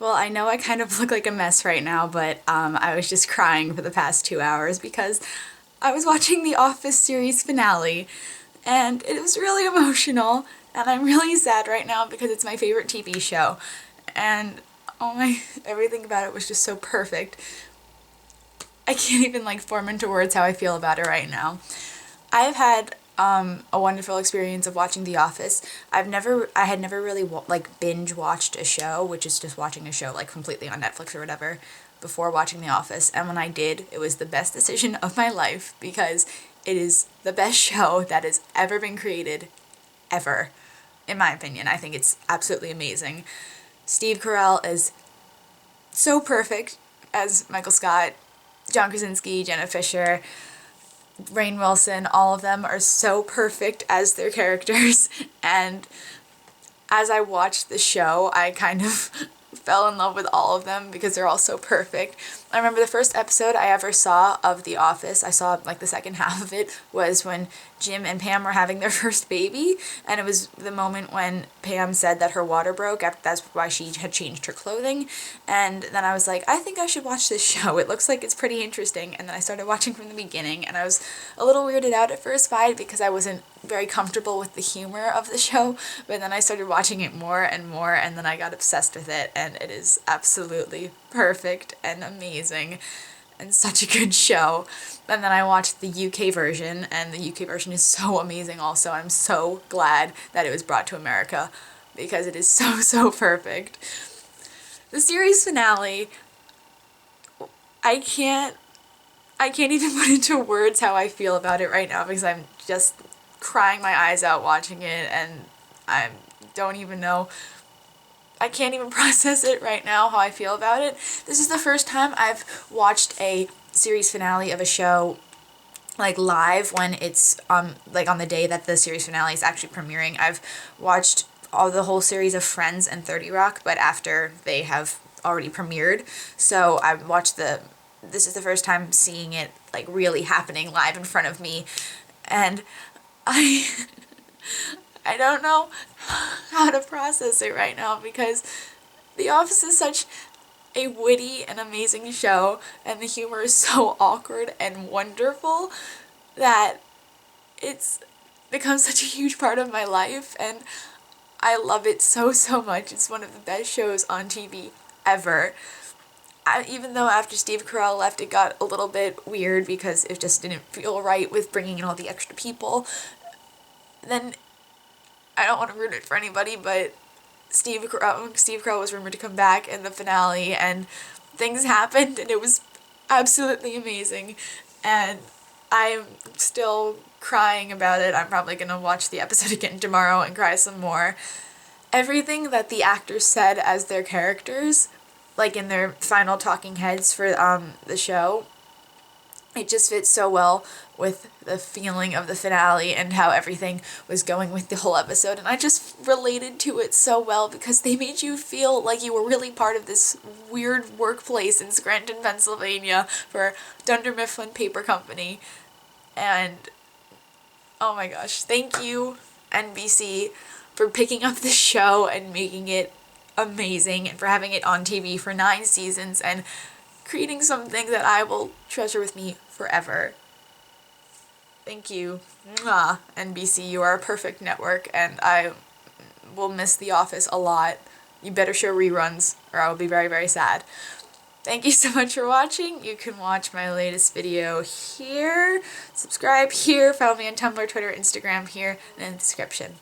Well, I know I kind of look like a mess right now, but I was just crying for the past 2 hours because I was watching the Office series finale, and it was really emotional, and I'm really sad right now because it's my favorite TV show, and oh my, everything about it was just so perfect. I can't even like form into words how I feel about it right now. I've had a wonderful experience of watching The Office. I had never really like binge watched a show, which is just watching a show like completely on Netflix or whatever, before watching The Office. And when I did, it was the best decision of my life because it is the best show that has ever been created, ever. In my opinion, I think it's absolutely amazing. Steve Carell is so perfect as Michael Scott, John Krasinski, Jenna Fisher, Rainn Wilson, all of them are so perfect as their characters, and as I watched the show, I kind of fell in love with all of them because they're all so perfect. I remember the first episode I ever saw of The Office, I saw like the second half of it, was when Jim and Pam were having their first baby, and it was the moment when Pam said that her water broke, that's why she had changed her clothing, and then I was like, I think I should watch this show, it looks like it's pretty interesting, and then I started watching from the beginning, and I was a little weirded out at first by it because I wasn't very comfortable with the humor of the show, but then I started watching it more, and then I got obsessed with it, and it is absolutely perfect and amazing and such a good show. And then I watched the UK version, and the UK version is so amazing also. I'm so glad that it was brought to America because it is so, so perfect. The series finale, I can't even put into words how I feel about it right now because I'm just crying my eyes out watching it, and I don't even know, I can't even process it right now how I feel about it. This is the first time I've watched a series finale of a show like live when it's like on the day that the series finale is actually premiering. I've watched the whole series of Friends and 30 Rock, but after they have already premiered. So I watched this is the first time seeing it like really happening live in front of me, and I I don't know how to process it right now because The Office is such a witty and amazing show, and the humor is so awkward and wonderful that it's become such a huge part of my life, and I love it so, so much. It's one of the best shows on TV ever. Even though after Steve Carell left, it got a little bit weird because it just didn't feel right with bringing in all the extra people, then I don't want to ruin it for anybody, but Steve Carell was rumored to come back in the finale, and things happened, and it was absolutely amazing, and I'm still crying about it. I'm probably gonna watch the episode again tomorrow and cry some more. Everything that the actors said as their characters, like in their final talking heads for the show, it just fits so well with the feeling of the finale and how everything was going with the whole episode, and I just related to it so well because they made you feel like you were really part of this weird workplace in Scranton, Pennsylvania for Dunder Mifflin Paper Company, and oh my gosh, thank you NBC for picking up the show and making it amazing and for having it on TV for 9 seasons and creating something that I will treasure with me forever. Thank you. Mwah, NBC, you are a perfect network, and I will miss The Office a lot. You better show reruns, or I will be very, very sad. Thank you so much for watching. You can watch my latest video here, subscribe here, follow me on Tumblr, Twitter, Instagram here, and in the description.